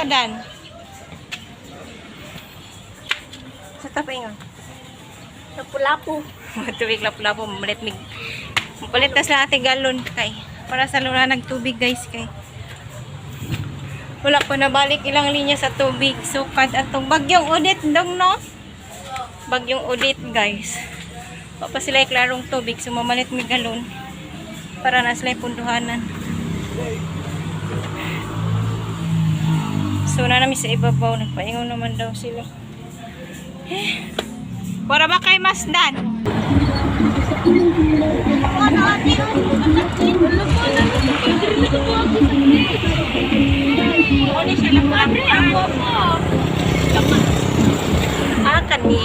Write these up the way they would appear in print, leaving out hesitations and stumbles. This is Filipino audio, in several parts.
Dan. Sa tapingon. Lapu-lapu. Tubig lapu-lapu. Mapalit na sa ating galon kay. Para sa luna nagtubig guys kay. Wala pa nabalik ilang linya sa tubig. Sukad atong bagyong udit dong no. Bagyong udit guys. Papa sila klarong tubig. So mamalit may galon. Para na sila punduhanan. So na namin sa ibabaw. Nagpaingon naman daw sila. Para ba kay Masdan? Kanit.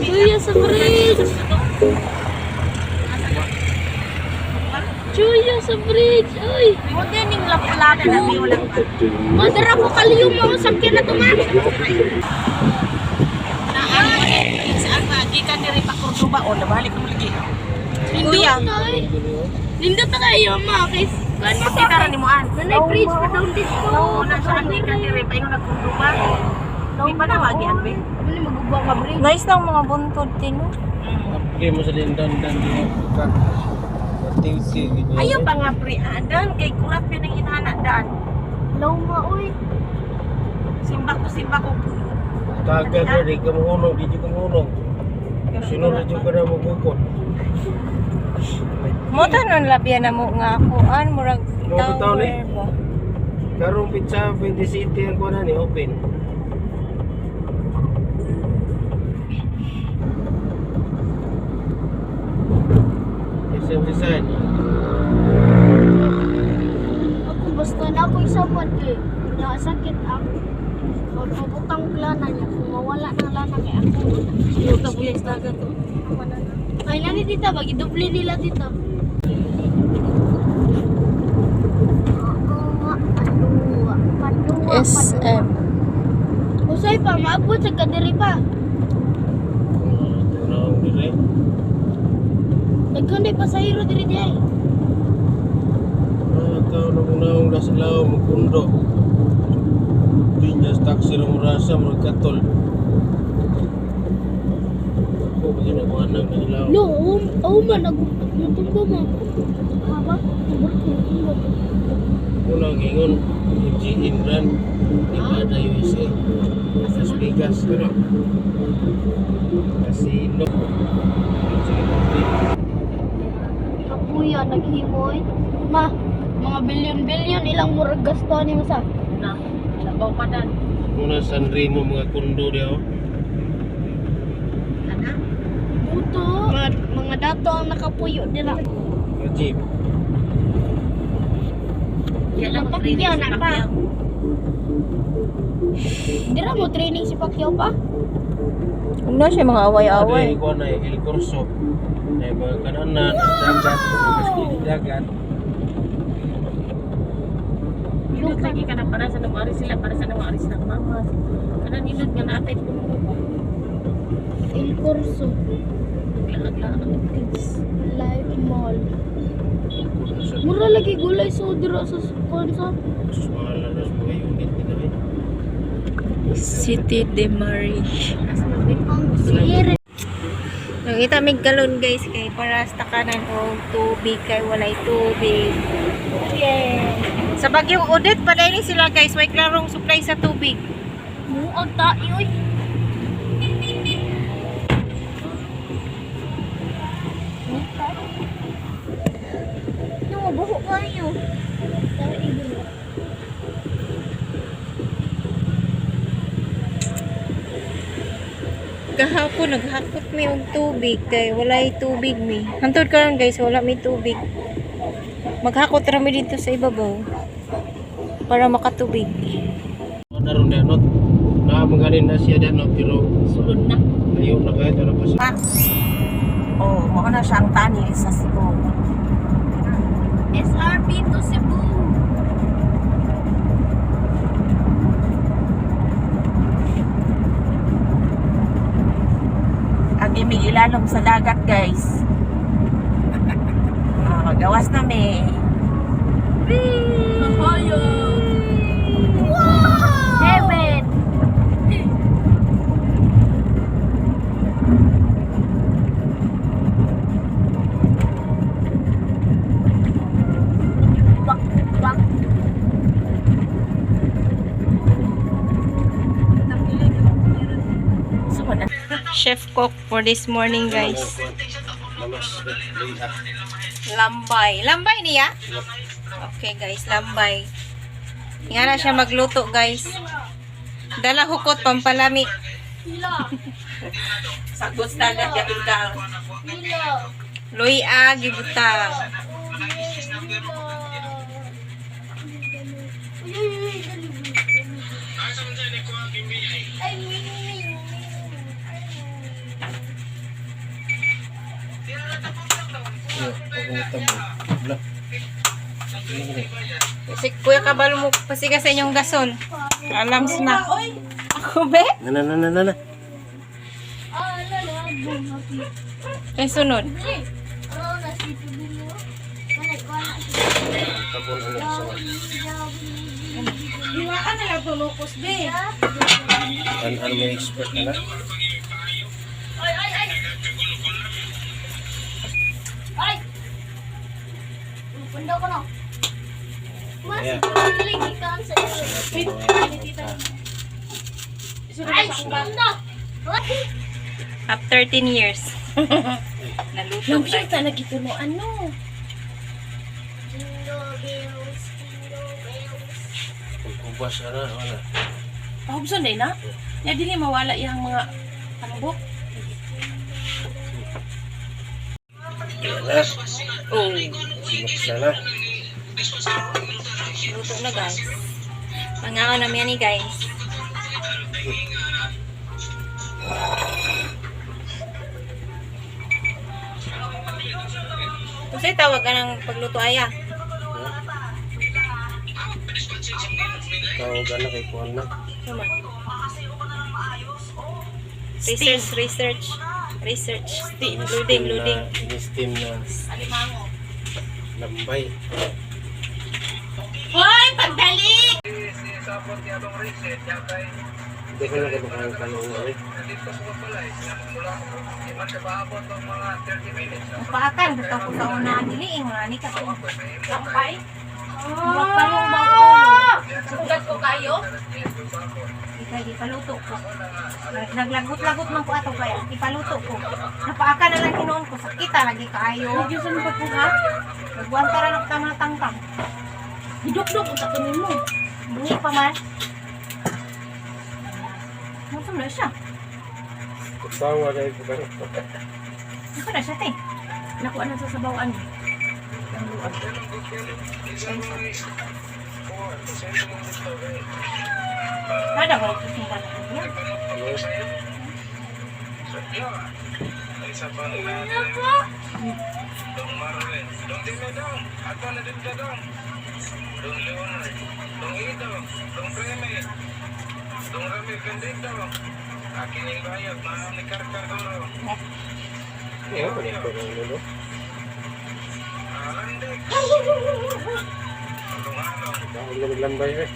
Chuya sa bridge. Chuya sa bridge. Uy. Huwag ning lapu-lapu na may walang Madara ko kaliyong mga sakyan na tuman. saan magikan diri pa Cordoba o nabalik mo lagi. Kuya. Lindot na kayo ma. Kita ra ni mo an. Nanay bridge pa down dito. Oo na sa gikan diri pa yung nagkurduba. Di pa na magi an be. Ano magubang ka bridge? Nice lang mga buntod tino. Okay mo sa lindan dan di ka. Tingsi gitu. Ayaw pa nga pre adan kay kurap yun ang inana dan. Law nga uy. Simba ko. Kaga dari kamuhunong di juga kamuhunong. Sinunod juga na mo bukod. Mo tanon labyan na mo nga akuan murag Mo bitaw ni? ba. Karong pizza 20 city ang kuha ni open. Isang design. Ako basta na ako isabad eh. Nakasakit ako. Pagpaputang lana niya. Kung mawala ng lana kay ako. Ito po yung dagat to. Ay nani tita, bagi-doble nila tita. SM. Usay pa, maabot sa kadiri pa. Tunawang dire. Nagkanday pasahero diri diay. Ikaw na unang laslaw mo kundo. Dinyas taksi na murasa mo katol. Ako ba ginagawa ng ilaw? No, man nagtumbo mo. Haba, tumbo. Unang ingon, FGN brand, Nevada, USA. Las Vegas, ano? Casino. Kapuya, naghimoy. Ma, mga bilyon-bilyon ilang murag gasto ni mo sa. Na, labaw pa dan. Muna San Remo mga kundo diya, oh. Ana? Buto. Mga dato ang nakapuyo nila. Mga jeep. Yan lang Pacquiao na pa. Dira mo training si Pacquiao pa? Ano siya mga away-away. Ada ikuan na El Corso. Na mga kananan, dagat, maskili dagat. Nindot lagi ka na para sa namari sila, para sa namari sa mama. Kana nindot nga natay po. El Corso. Naglaag-laag ang kids. Live Mall. Mura lagi gulay so dira sa konsa. Mas mahal na mga unit nila eh. City de Marie. Ang sire. Nakita mig galon guys kay para sa kanan og tubig kay walay tubig. Yeah. Sa bagyong Odette pa dai sila guys, way klarong supply sa tubig. Muag tayo oy. No, buhok kayo. Kahapon naghakot mi og tubig kay walay tubig mi. Hantod karon guys, wala mi tubig. Maghakot ra mi dito sa ibabaw para makatubig. Naroon na not. Magaling na siya dyan, no? Pero Sulod na. ayaw na kahit ano pa siya. Oh, mao na siyang tani sa Cebu. SRP to Cebu. Ang imig ilalom sa dagat guys. Gawas na may. chef cook for this morning, guys. Mamas, Leia. Lambay. Lambay niya? Okay, guys. Lambay. Yan na siya magluto, guys. Dala hukot, pampalami. Hila. Sagot na lang yung ikaw. Hila. Luya, gibutang. Si Kuya Kabalo mo pasiga sa inyong gason. Alam na. Ako, be? Na. Kaya sunod. Tabon ano sa Hiwaan na lang tulukos, be. Ano may expert na na? Ay! Punda ko na. Mas, Ayan. lagi ka sa iyo. Ay, punda! After 10 years. Naluto. Lampiyang ta nagituno, ano? Jingle bells, jingle bells. Pagkubas na wala. Pahubson din na? Ya dili mawala yung mga pangbok. Yan na. Oh. Sinuksa na. Luto na, guys. Mangaon na yan, guys. Kung sa'yo tawag ka ng pagluto, aya. Tawagan na kay Kuan na. Naman. Research. Loading. Ini-steam na Alimango. lambay. Hoy, pagdali! Hindi ko na kayo makakang tanong na rin. Paakan, basta ko sa una dili, ingani ka ko. Lampay? Magpalong bang ulo. Sugat ko kayo? Ipaluto ko. Naglagot-lagot man ko ato kaya. Ipaluto ko. Napaakan na lang hinoon ko. Sakita lagi kaayo. Medyo sa mga puha? Nagbuwan ka rin ang tangtang. Hidok-dok, ang takunin mo. Bungi pa man. Masam na siya. Tawa na ito ka na. Ito na siya, te. Nakuha na sa sabawaan. Nada ko ito simpan na niya. Iya, ito na ulo. Dahil na naglambay eh.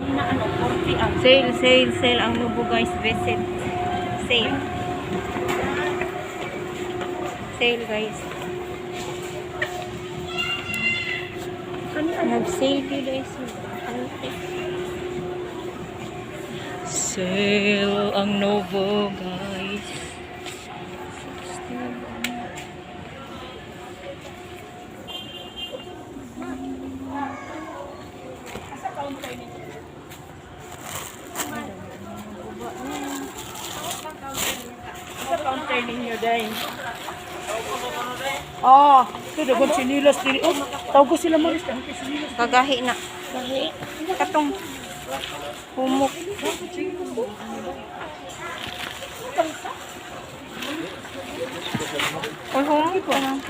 Na ano, 40 ang. Sale ang Nubo, guys. Visit. Sale, guys. Nag-sale kayo, guys. Sale ang Nubo, guys. 60. Sa counter ninyo, day. Oh, ito dagon sinilas dili. Oh, tawag ko sila mo lista. Sinilas. Kagahi na. Gahi. Katong humok. Ay, humok ko lang.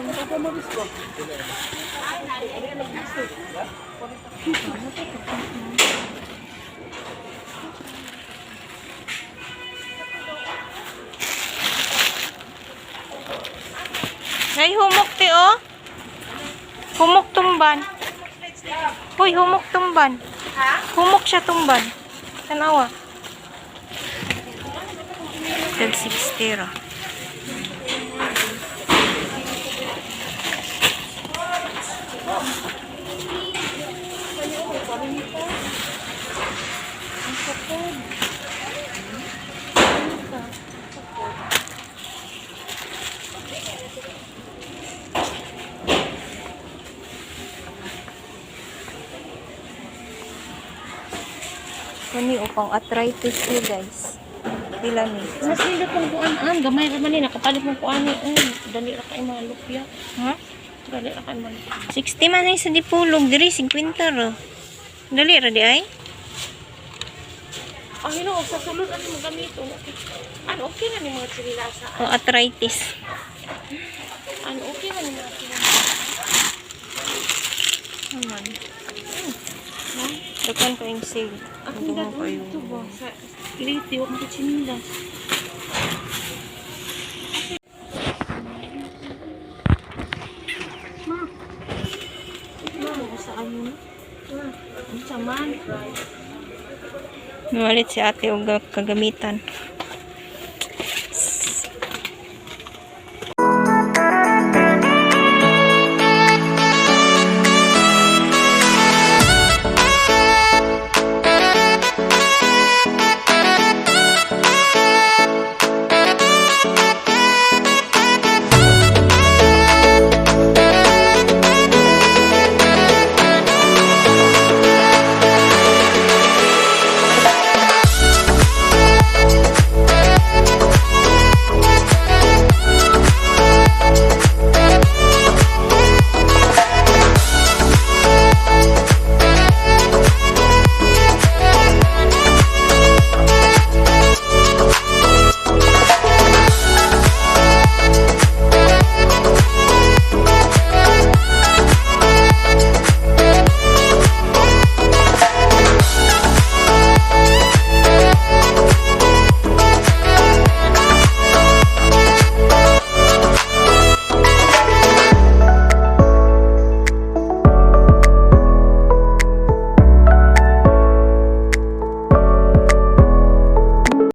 Ay, humok ti, oh. Humok tumban. Uy, humok tumban. Humok siya tumban. Tanawa. Tag 60 ra. pang arthritis ni guys. Pila ni. Mas nila pong kuan gamay ra man ni nakapalit mo kuan ni. Dali ra kay malupya. Ha? Dali ra kay man. 60 man ay sa dipulog diri 50 ro. Dali ra di ay. Ang Ginoo sa sulod ano mo gamito. Ano okay na ni mga tsililasa. O arthritis. Ano okay na ni mga tsililasa. Naman. Dukan ko yung sale. Ang Dukan ko gagawin yung... ito ba? Sa kiliti, huwag mo chinilas. Ma. Ma, saan mo na? Ma, ang saman. Nawalit si ate og kagamitan.